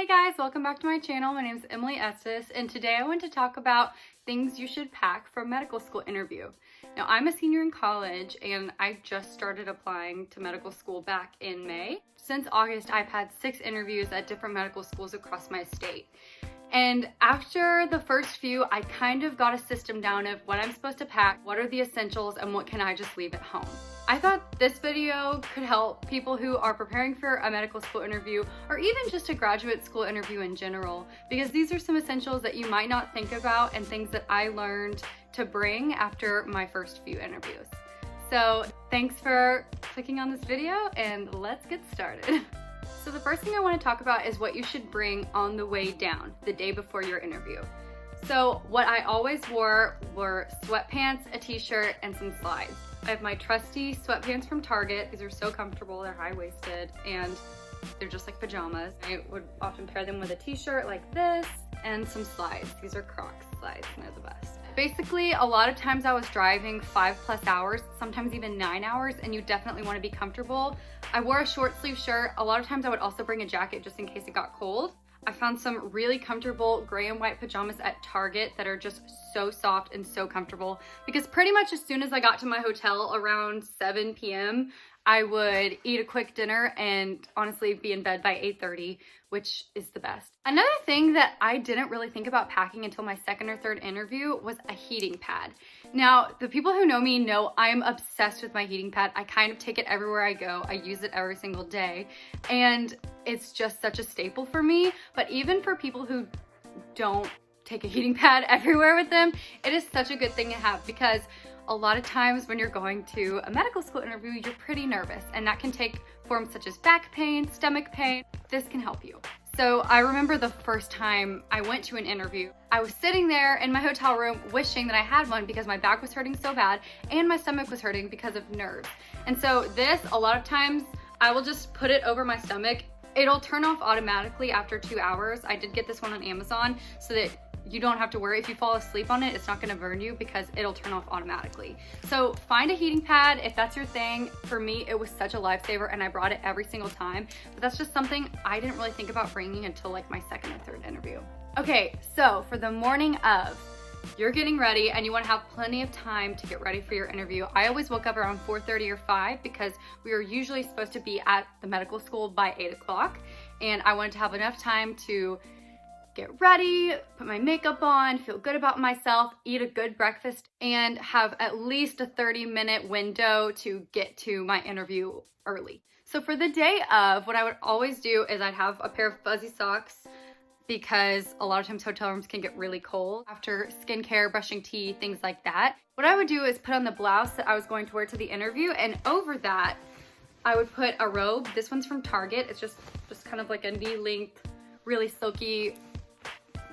Hey guys, welcome back to my channel. My name is Emily Estes, and today I want to talk about things you should pack for a medical school interview. Now, I'm a senior in college and I just started applying to medical school back in May. Since August, I've had 6 interviews at different medical schools across my state. And after the first few, I kind of got a system down of what I'm supposed to pack, what are the essentials, and what can I just leave at home. I thought this video could help people who are preparing for a medical school interview or even just a graduate school interview in general, because these are some essentials that you might not think about and things that I learned to bring after my first few interviews. So thanks for clicking on this video and let's get started. So the first thing I want to talk about is what you should bring on the way down, the day before your interview. So what I always wore were sweatpants, a t-shirt, and some slides. I have my trusty sweatpants from Target. These are so comfortable, they're high-waisted, and they're just like pajamas. I would often pair them with a t-shirt like this and some slides. These are Crocs slides and they're the best. Basically, a lot of times I was driving 5+ hours, sometimes even 9 hours, and you definitely want to be comfortable. I wore a short sleeve shirt. A lot of times I would also bring a jacket just in case it got cold. I found some really comfortable gray and white pajamas at Target that are just so soft and so comfortable, because pretty much as soon as I got to my hotel around 7 p.m., I would eat a quick dinner and honestly be in bed by 8:30, which is the best. Another thing that I didn't really think about packing until my second or third interview was a heating pad. Now, the people who know me know I am obsessed with my heating pad. I kind of take it everywhere I go. I use it every single day, and it's just such a staple for me. But even for people who don't take a heating pad everywhere with them, it is such a good thing to have, because a lot of times when you're going to a medical school interview, you're pretty nervous, and that can take forms such as back pain, stomach pain. This can help you. So I remember the first time I went to an interview, I was sitting there in my hotel room wishing that I had one because my back was hurting so bad and my stomach was hurting because of nerves. And so this, a lot of times, I will just put it over my stomach. It'll turn off automatically after 2 hours. I did get this one on Amazon so that you don't have to worry. If you fall asleep on it, it's not gonna burn you because it'll turn off automatically. So find a heating pad if that's your thing. For me, it was such a lifesaver and I brought it every single time, but that's just something I didn't really think about bringing until like my second or third interview. Okay, so for the morning of, you're getting ready and you wanna have plenty of time to get ready for your interview. I always woke up around 4:30 or 5 because we were usually supposed to be at the medical school by 8 o'clock, and I wanted to have enough time to get ready, put my makeup on, feel good about myself, eat a good breakfast, and have at least a 30-minute window to get to my interview early. So for the day of, what I would always do is I'd have a pair of fuzzy socks, because a lot of times hotel rooms can get really cold after skincare, brushing teeth, things like that. What I would do is put on the blouse that I was going to wear to the interview, and over that, I would put a robe. This one's from Target. It's just kind of like a knee-length, really silky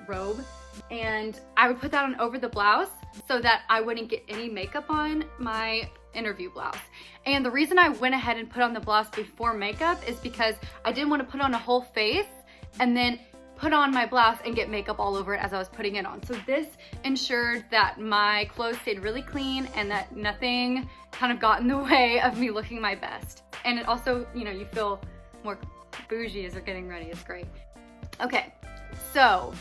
robe, and I would put that on over the blouse so that I wouldn't get any makeup on my interview blouse. And the reason I went ahead and put on the blouse before makeup is because I didn't want to put on a whole face and then put on my blouse and get makeup all over it as I was putting it on. So this ensured that my clothes stayed really clean and that nothing kind of got in the way of me looking my best. And it also, you know, you feel more bougie as you're getting ready. It's great. Okay, so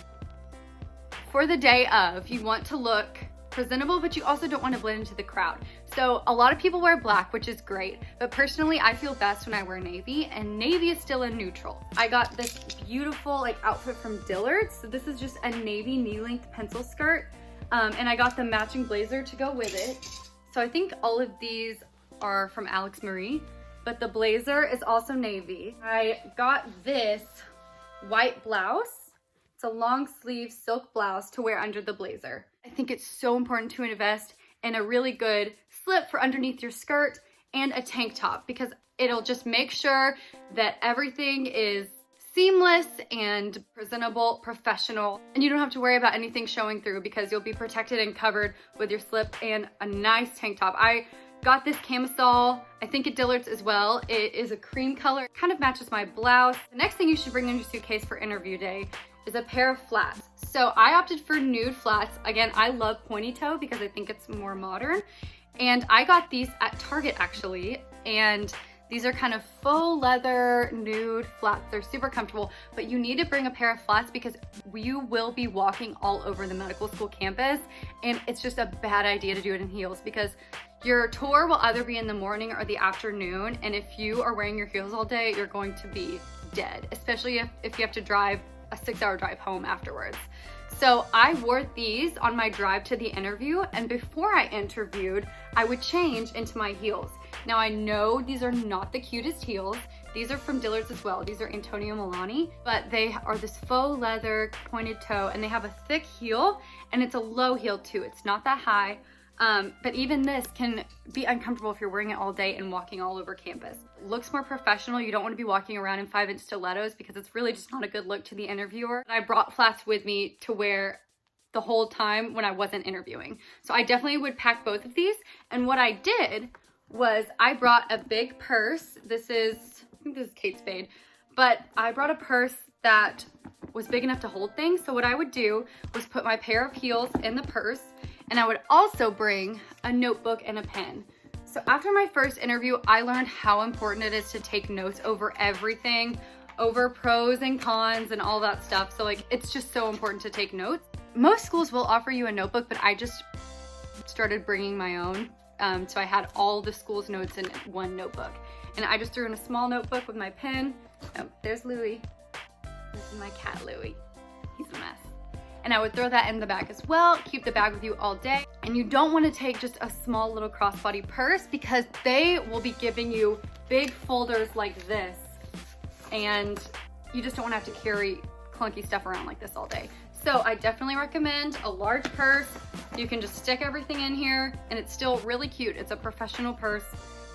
for the day of, you want to look presentable, but you also don't want to blend into the crowd. So a lot of people wear black, which is great, but personally I feel best when I wear navy, and navy is still a neutral. I got this beautiful like outfit from Dillard's. So this is just a navy knee-length pencil skirt, and I got the matching blazer to go with it. So I think all of these are from Alex Marie, but the blazer is also navy. I got this white blouse. It's a long sleeve silk blouse to wear under the blazer. I think it's so important to invest in a really good slip for underneath your skirt and a tank top, because it'll just make sure that everything is seamless and presentable, professional, and you don't have to worry about anything showing through because you'll be protected and covered with your slip and a nice tank top. I got this camisole, I think at Dillard's as well. It is a cream color, kind of matches my blouse. The next thing you should bring in your suitcase for interview day is a pair of flats. So I opted for nude flats. Again, I love pointy toe because I think it's more modern. And I got these at Target actually. And These are kind of faux leather nude flats. They're super comfortable, but you need to bring a pair of flats because you will be walking all over the medical school campus, and it's just a bad idea to do it in heels because your tour will either be in the morning or the afternoon, and if you are wearing your heels all day, you're going to be dead, especially if you have to drive a 6-hour drive home afterwards. So I wore these on my drive to the interview, and before I interviewed, I would change into my heels. Now I know these are not the cutest heels. These are from Dillard's as well. These are Antonio Milani, but they are this faux leather pointed toe, and they have a thick heel, and it's a low heel too. It's not that high. But even this can be uncomfortable if you're wearing it all day and walking all over campus. Looks more professional. You don't want to be walking around in 5-inch stilettos because it's really just not a good look to the interviewer. I brought flats with me to wear the whole time when I wasn't interviewing. So I definitely would pack both of these. And what I did was I brought a big purse. I think this is Kate Spade, but I brought a purse that was big enough to hold things. So what I would do was put my pair of heels in the purse, and I would also bring a notebook and a pen. So after my first interview, I learned how important it is to take notes over everything, over pros and cons and all that stuff. So like, it's just so important to take notes. Most schools will offer you a notebook, but I just started bringing my own. So I had all the school's notes in one notebook. And I just threw in a small notebook with my pen. Oh, there's Louie. This is my cat, Louie. He's a mess. And I would throw that in the bag as well, keep the bag with you all day. And you don't want to take just a small little crossbody purse because they will be giving you big folders like this. And you just don't want to have to carry clunky stuff around like this all day. So I definitely recommend a large purse. You can just stick everything in here and it's still really cute. It's a professional purse,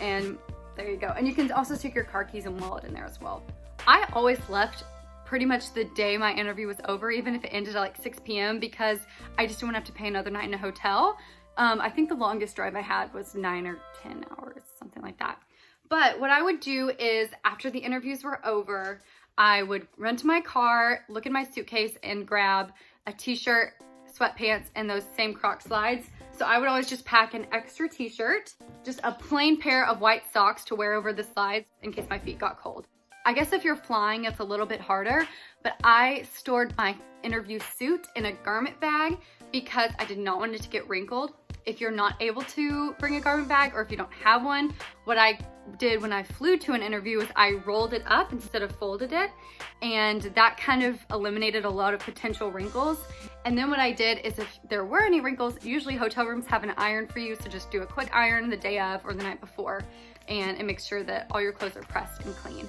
and there you go. And you can also stick your car keys and wallet in there as well. I always left pretty much the day my interview was over, even if it ended at like 6 p.m. because I just didn't want to have to pay another night in a hotel. I think the longest drive I had was 9 or 10 hours, something like that. But what I would do is after the interviews were over, I would run to my car, look in my suitcase, and grab a t-shirt, sweatpants, and those same Croc slides. So I would always just pack an extra t-shirt, just a plain pair of white socks to wear over the slides in case my feet got cold. I guess if you're flying, it's a little bit harder, but I stored my interview suit in a garment bag because I did not want it to get wrinkled. If you're not able to bring a garment bag, or if you don't have one, what I did when I flew to an interview is I rolled it up instead of folded it, and that kind of eliminated a lot of potential wrinkles. And then what I did is if there were any wrinkles, usually hotel rooms have an iron for you, so just do a quick iron the day of or the night before, and it makes sure that all your clothes are pressed and clean.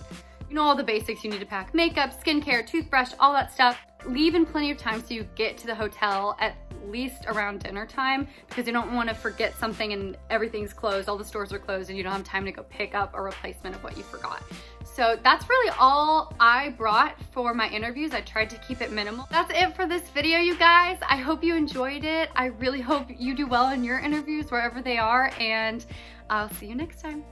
You know all the basics you need to pack: makeup, skincare, toothbrush, all that stuff. Leave in plenty of time so you get to the hotel at least around dinner time, because you don't want to forget something and everything's closed, all the stores are closed, and you don't have time to go pick up a replacement of what you forgot. So that's really all I brought for my interviews. I tried to keep it minimal. That's it for this video, you guys. I hope you enjoyed it. I really hope you do well in your interviews wherever they are, and I'll see you next time.